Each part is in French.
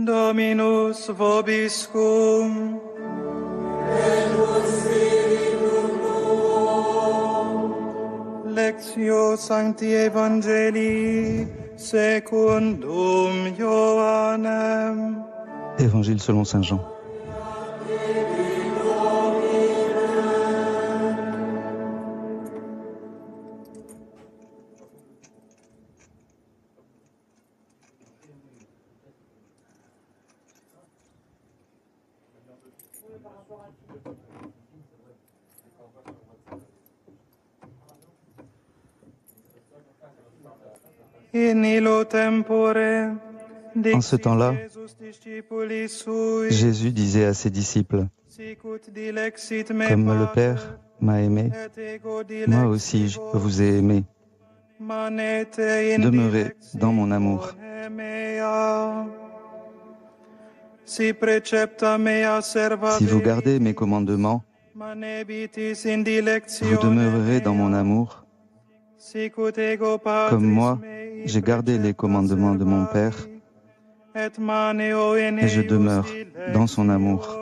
Dominus vobiscum. Lectio Sancti Evangelii secundum Ioannem. Évangile selon saint Jean. En ce temps-là, Jésus disait à ses disciples, « Comme le Père m'a aimé, moi aussi je vous ai aimé. Demeurez dans mon amour. Si vous gardez mes commandements, vous demeurerez dans mon amour, comme moi, j'ai gardé les commandements de mon Père et je demeure dans son amour.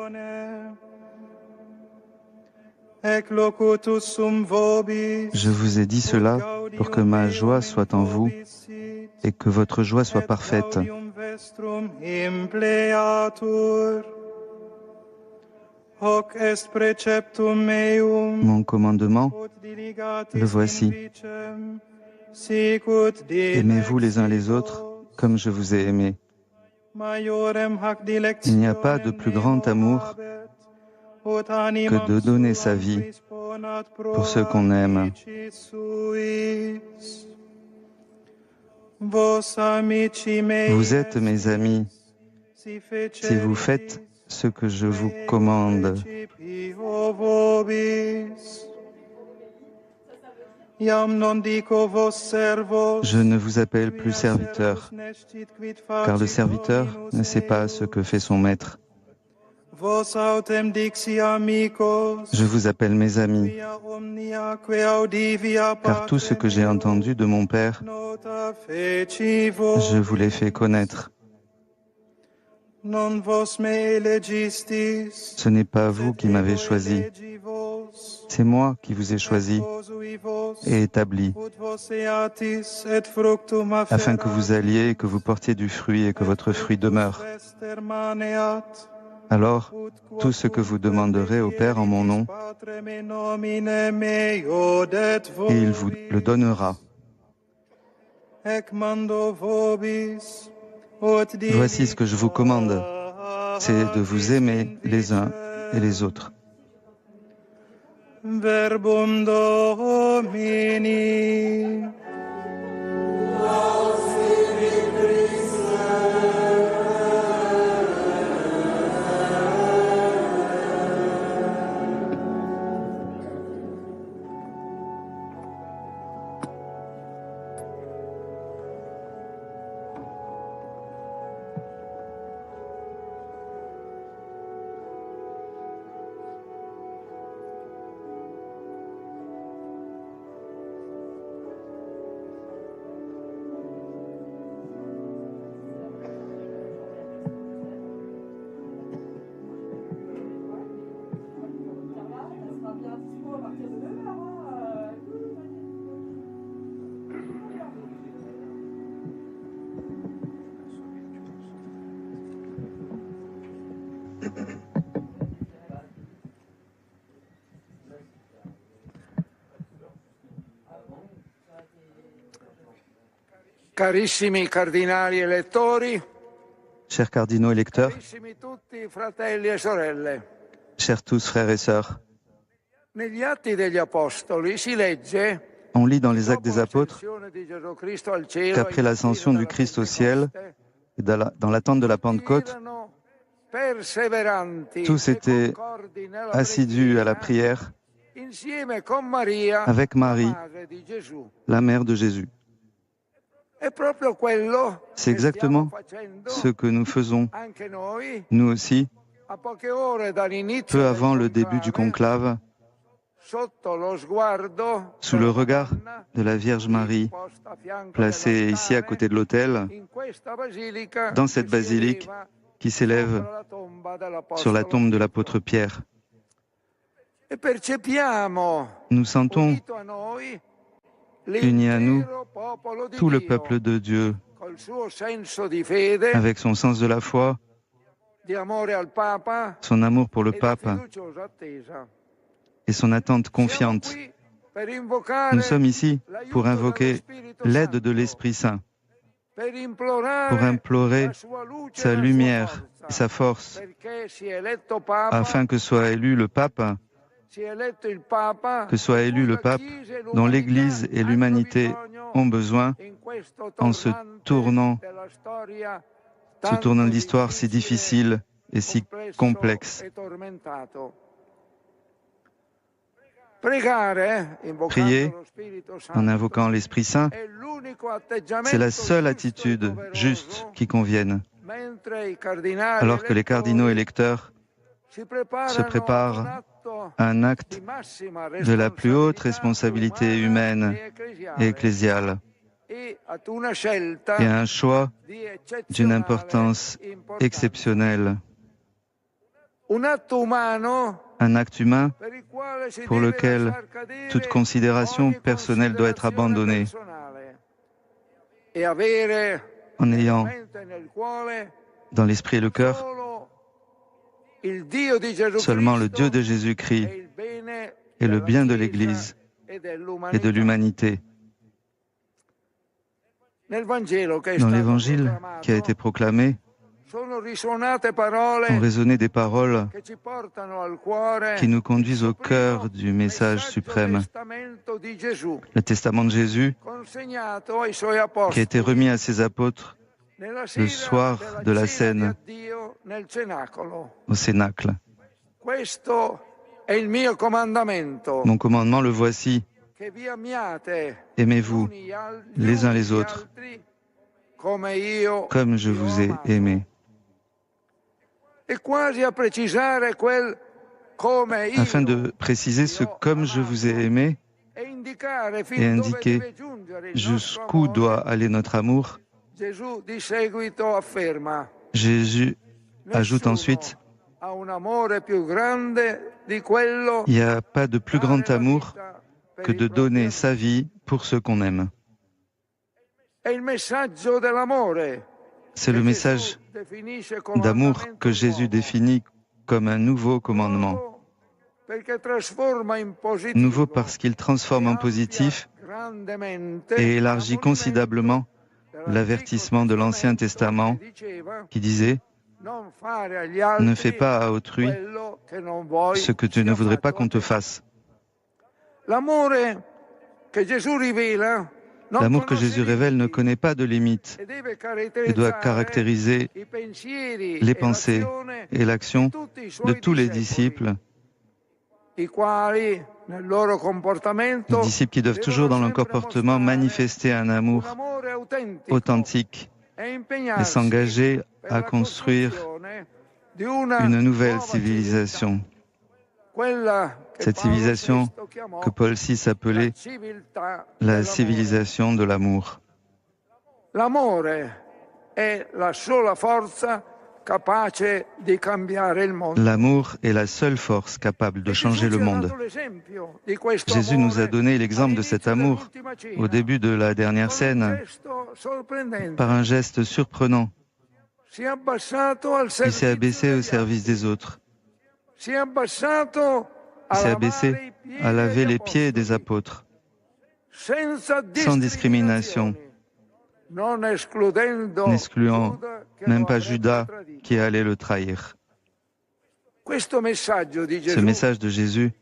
Je vous ai dit cela pour que ma joie soit en vous et que votre joie soit parfaite. Mon commandement, le voici. Aimez-vous les uns les autres comme je vous ai aimé. Il n'y a pas de plus grand amour que de donner sa vie pour ceux qu'on aime. Vous êtes mes amis si vous faites ce que je vous commande. Je ne vous appelle plus serviteur, car le serviteur ne sait pas ce que fait son maître. Je vous appelle mes amis, car tout ce que j'ai entendu de mon Père, je vous l'ai fait connaître. Ce n'est pas vous qui m'avez choisi, c'est moi qui vous ai choisi et établi, afin que vous alliez et que vous portiez du fruit et que votre fruit demeure. Alors, tout ce que vous demanderez au Père en mon nom, et il vous le donnera. Voici ce que je vous commande, c'est de vous aimer les uns et les autres. Verbum Domini. Carissimi cardinali elettori, chers cardinaux électeurs, carissimi tutti fratelli e sorelle. Chers tous frères et sœurs, Negli Atti degli Apostoli si legge on lit dans les Actes des Apôtres qu'après l'ascension du Christ au ciel, et dans l'attente de la Pentecôte, tous étaient assidus à la prière avec Marie, la mère de Jésus. C'est exactement ce que nous faisons, nous aussi, peu avant le début du conclave, sous le regard de la Vierge Marie, placée ici à côté de l'autel, dans cette basilique qui s'élève sur la tombe de l'apôtre Pierre. Nous sentons, unis à nous, tout le peuple de Dieu, avec son sens de la foi, son amour pour le pape et son attente confiante. Nous sommes ici pour invoquer l'aide de l'Esprit Saint, pour implorer sa lumière et sa force, afin que soit élu le pape, dont l'Église et l'humanité ont besoin en ce tournant d'histoire si difficile et si complexe. Prier en invoquant l'Esprit Saint, c'est la seule attitude juste qui convienne, alors que les cardinaux électeurs se préparent à un acte de la plus haute responsabilité humaine et ecclésiale et à un choix d'une importance exceptionnelle. Un acte humain pour lequel toute considération personnelle doit être abandonnée, en ayant dans l'esprit et le cœur seulement le Dieu de Jésus-Christ et le bien de l'Église et de l'humanité. Dans l'Évangile qui a été proclamé, ont résonné des paroles qui nous conduisent au cœur du message suprême, le testament de Jésus, qui a été remis à ses apôtres le soir de la scène au Cénacle. Mon commandement, le voici. Aimez-vous les uns les autres comme je vous ai aimés. Afin de préciser ce « comme je vous ai aimé » et indiquer jusqu'où doit aller notre amour, Jésus ajoute ensuite « Il n'y a pas de plus grand amour que de donner sa vie pour ceux qu'on aime. » C'est le message d'amour que Jésus définit comme un nouveau commandement. Nouveau parce qu'il transforme en positif et élargit considérablement l'avertissement de l'Ancien Testament qui disait « Ne fais pas à autrui ce que tu ne voudrais pas qu'on te fasse ». L'amour que Jésus révèle ne connaît pas de limites et doit caractériser les pensées et l'action de tous les disciples. Les disciples qui doivent toujours dans leur comportement manifester un amour authentique et s'engager à construire une nouvelle civilisation. Cette civilisation que Paul VI appelait la civilisation de l'amour. L'amour est la seule force capable de changer le monde. Jésus nous a donné l'exemple de cet amour au début de la dernière scène par un geste surprenant. Il s'est abaissé au service des autres. Il s'est abaissé à laver les pieds des apôtres, sans discrimination, n'excluant même pas Judas qui allait le trahir. Ce message de Jésus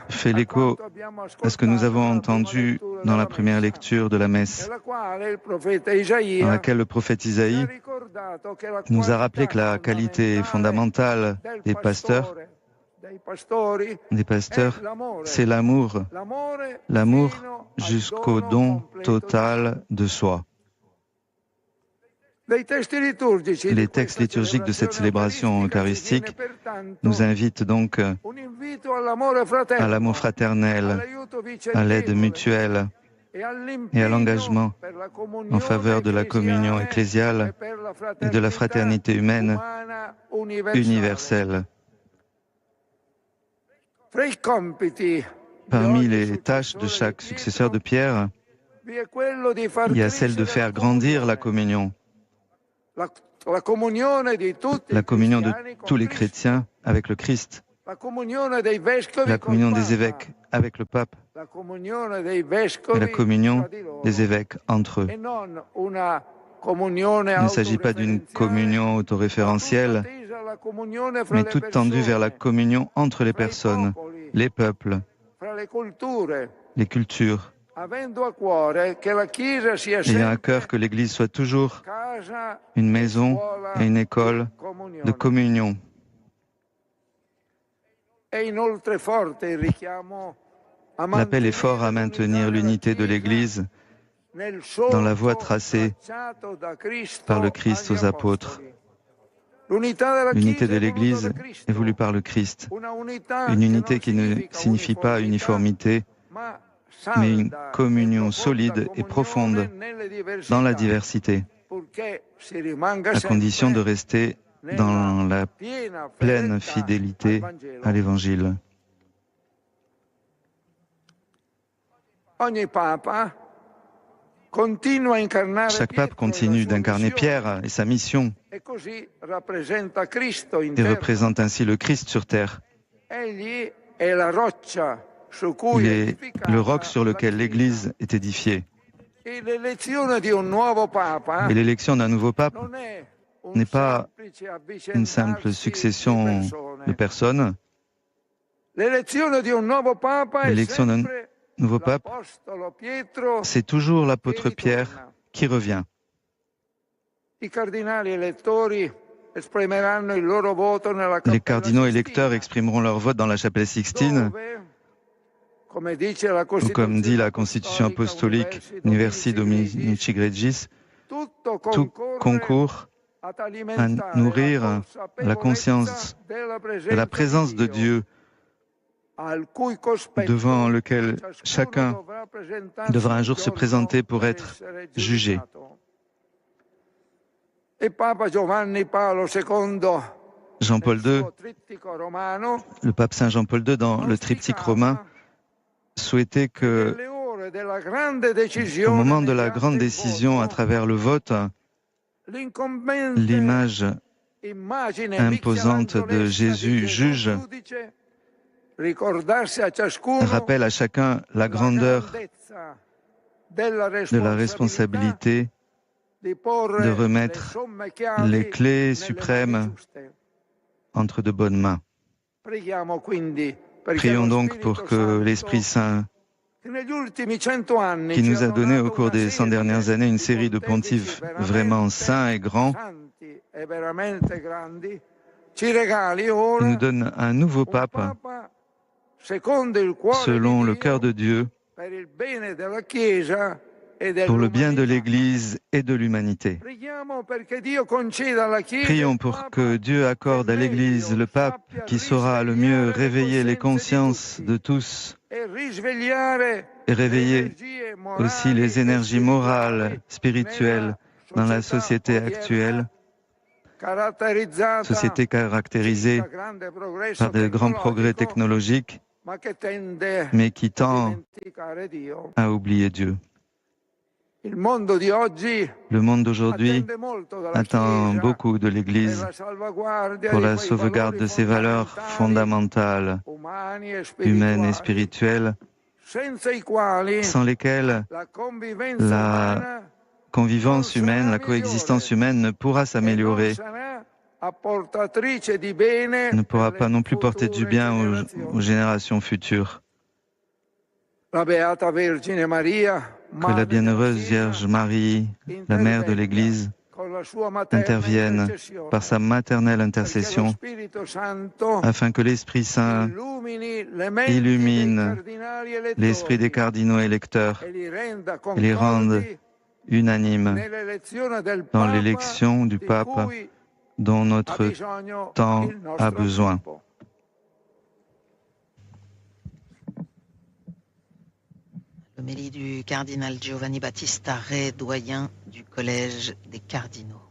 fait l'écho à ce que nous avons entendu dans la première lecture de la messe, dans laquelle le prophète Isaïe nous a rappelé que la qualité fondamentale des pasteurs, c'est l'amour, l'amour jusqu'au don total de soi. Les textes liturgiques de cette célébration eucharistique nous invitent donc à l'amour fraternel, à l'aide mutuelle et à l'engagement en faveur de la communion ecclésiale et de la fraternité humaine universelle. Parmi les tâches de chaque successeur de Pierre, il y a celle de faire grandir la communion de tous les chrétiens avec le Christ, la communion des évêques avec le pape et la communion des évêques entre eux. Il ne s'agit pas d'une communion autoréférentielle, mais toute tendue vers la communion entre les personnes, les peuples, les cultures, ayant à cœur que l'Église soit toujours une maison et une école de communion. L'appel est fort à maintenir l'unité de l'Église dans la voie tracée par le Christ aux apôtres. L'unité de l'Église est voulue par le Christ, une unité qui ne signifie pas uniformité, mais une communion solide et profonde dans la diversité, à condition de rester dans la pleine fidélité à l'Évangile. Chaque pape continue d'incarner Pierre et sa mission et représente ainsi le Christ sur terre. Il est le roc sur lequel l'Église est édifiée. Et l'élection d'un nouveau pape n'est pas une simple succession de personnes. L'élection d'un nouveau pape, c'est toujours l'apôtre Pierre qui revient. Les cardinaux électeurs exprimeront leur vote dans la chapelle Sixtine, ou comme dit la Constitution apostolique Universi Dominici Gregis, tout concourt à nourrir la conscience de la présence de Dieu devant lequel chacun devra un jour se présenter pour être jugé. Jean-Paul II, le pape Saint Jean-Paul II, dans le triptyque romain, souhaitait que, au moment de la grande décision à travers le vote, l'image imposante de Jésus juge rappelle à chacun la grandeur de la responsabilité de remettre les clés suprêmes entre de bonnes mains. Prions donc pour que l'Esprit Saint, qui nous a donné au cours des 100 dernières années une série de pontifes vraiment saints et grands, nous donne un nouveau pape selon le cœur de Dieu, pour le bien de l'Église et de l'humanité. Prions pour que Dieu accorde à l'Église le pape qui saura le mieux réveiller les consciences de tous et réveiller aussi les énergies morales, spirituelles dans la société actuelle, société caractérisée par de grands progrès technologiques, mais qui tend à oublier Dieu. Le monde d'aujourd'hui attend beaucoup de l'Église pour la sauvegarde de ses valeurs fondamentales, humaines et spirituelles, sans lesquelles la convivence humaine, la coexistence humaine ne pourra s'améliorer, ne pourra pas non plus porter du bien aux générations futures. Que la bienheureuse Vierge Marie, la Mère de l'Église, intervienne par sa maternelle intercession afin que l'Esprit Saint illumine l'esprit des cardinaux électeurs et les rende unanimes dans l'élection du pape dont notre temps a besoin. L'homélie du cardinal Giovanni Battista Re, doyen du Collège des cardinaux.